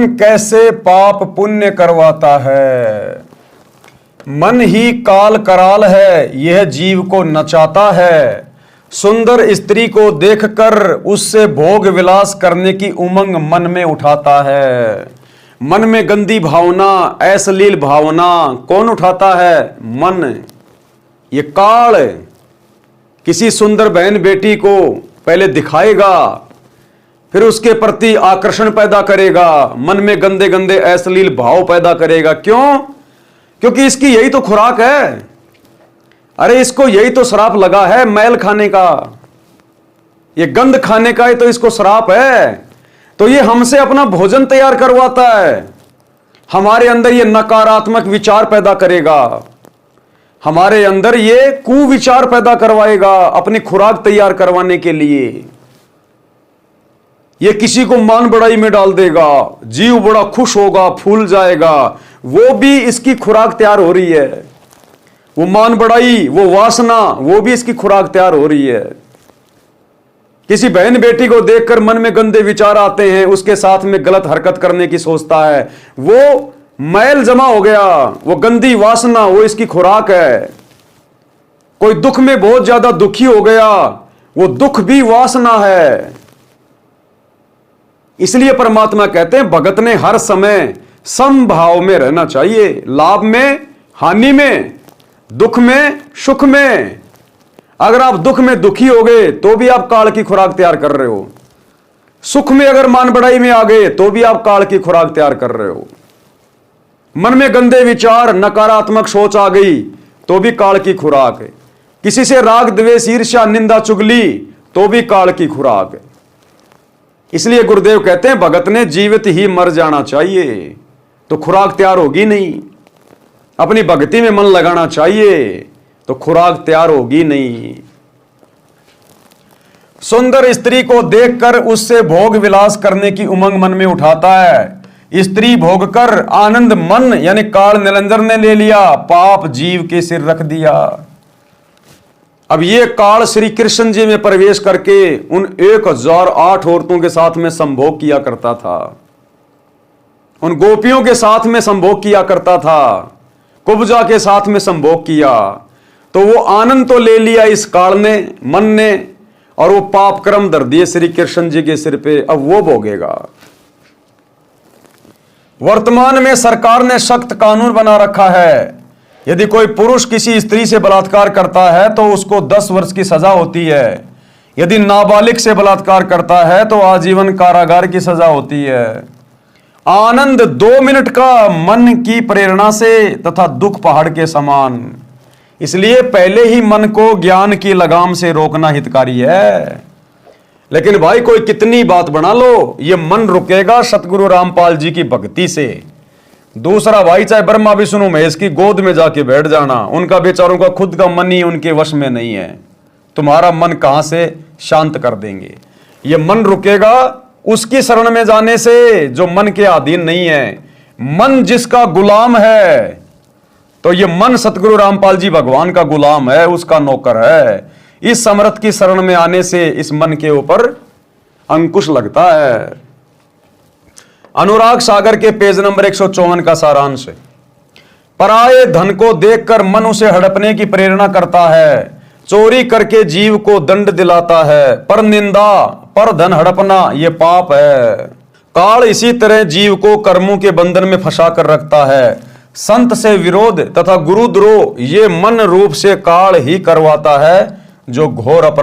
मन कैसे पाप पुण्य करवाता है। मन ही काल कराल है, यह जीव को नचाता है। सुंदर स्त्री को देखकर उससे भोग विलास करने की उमंग मन में उठाता है। मन में गंदी भावना, अश्लील भावना कौन उठाता है? मन। ये काल किसी सुंदर बहन बेटी को पहले दिखाएगा, फिर उसके प्रति आकर्षण पैदा करेगा, मन में गंदे गंदे अश्लील भाव पैदा करेगा। क्यों? क्योंकि इसकी यही तो खुराक है। अरे इसको यही तो श्राप लगा है, मैल खाने का, ये गंध खाने का ही तो इसको श्राप है। तो ये हमसे अपना भोजन तैयार करवाता है, हमारे अंदर ये नकारात्मक विचार पैदा करेगा, हमारे अंदर ये कुविचार पैदा करवाएगा अपनी खुराक तैयार करवाने के लिए। ये किसी को मान बढ़ाई में डाल देगा, जीव बड़ा खुश होगा, फूल जाएगा, वो भी इसकी खुराक तैयार हो रही है। वो मान बढ़ाई, वो वासना, वो भी इसकी खुराक तैयार हो रही है। किसी बहन बेटी को देखकर मन में गंदे विचार आते हैं, उसके साथ में गलत हरकत करने की सोचता है, वो मैल जमा हो गया, वो गंदी वासना, वो इसकी खुराक है। कोई दुख में बहुत ज्यादा दुखी हो गया, वो दुख भी वासना है। इसलिए परमात्मा कहते हैं भगत ने हर समय समभाव में रहना चाहिए, लाभ में, हानि में, दुख में, सुख में। अगर आप दुख में दुखी हो गए तो भी आप काल की खुराक तैयार कर रहे हो, सुख में अगर मान बढ़ाई में आ गए तो भी आप काल की खुराक तैयार कर रहे हो। मन में गंदे विचार, नकारात्मक सोच आ गई तो भी काल की खुराक है। किसी से राग द्वेष ईर्ष्या निंदा चुगली तो भी काल की खुराक है। इसलिए गुरुदेव कहते हैं भगत ने जीवित ही मर जाना चाहिए, तो खुराक तैयार होगी नहीं। अपनी भक्ति में मन लगाना चाहिए तो खुराक तैयार होगी नहीं। सुंदर स्त्री को देखकर उससे भोग विलास करने की उमंग मन में उठाता है। स्त्री भोग कर आनंद मन यानी काल निरंजन ने ले लिया, पाप जीव के सिर रख दिया। अब ये काल श्री कृष्ण जी में प्रवेश करके उन 1008 औरतों के साथ में संभोग किया करता था, उन गोपियों के साथ में संभोग किया करता था, कुब्जा के साथ में संभोग किया। तो वो आनंद तो ले लिया इस काल ने, मन ने, और वो पाप कर्म धर दिए श्री कृष्ण जी के सिर पे। अब वो भोगेगा। वर्तमान में सरकार ने सख्त कानून बना रखा है, यदि कोई पुरुष किसी स्त्री से बलात्कार करता है तो उसको 10 वर्ष की सजा होती है। यदि नाबालिग से बलात्कार करता है तो आजीवन कारागार की सजा होती है। आनंद 2 मिनट का मन की प्रेरणा से तथा दुख पहाड़ के समान। इसलिए पहले ही मन को ज्ञान की लगाम से रोकना हितकारी है। लेकिन भाई कोई कितनी बात बना लो, ये मन रुकेगा सतगुरु रामपाल जी की भक्ति से। दूसरा भाई चाहे ब्रह्मा विष्णु महेश की गोद में जाके बैठ जाना, उनका बेचारों का खुद का मन ही उनके वश में नहीं है। तुम्हारा मन कहां से शांत कर देंगे? ये मन रुकेगा उसकी शरण में जाने से जो मन के अधीन नहीं है। मन जिसका गुलाम है, तो ये मन सतगुरु रामपाल जी भगवान का गुलाम है, उसका नौकर है। इस समर्थ की शरण में आने से इस मन के ऊपर अंकुश लगता है। अनुराग सागर के पेज नंबर 154 का सारांश है। पराये धन को देखकर मन उसे हड़पने की प्रेरणा करता है, चोरी करके जीव को दंड दिलाता है, पर निंदा, पर धन हड़पना ये पाप है। काल इसी तरह जीव को कर्मों के बंधन में फंसा कर रखता है। संत से विरोध तथा गुरुद्रोह ये मन रूप से काल ही करवाता है, जो घोर अपराध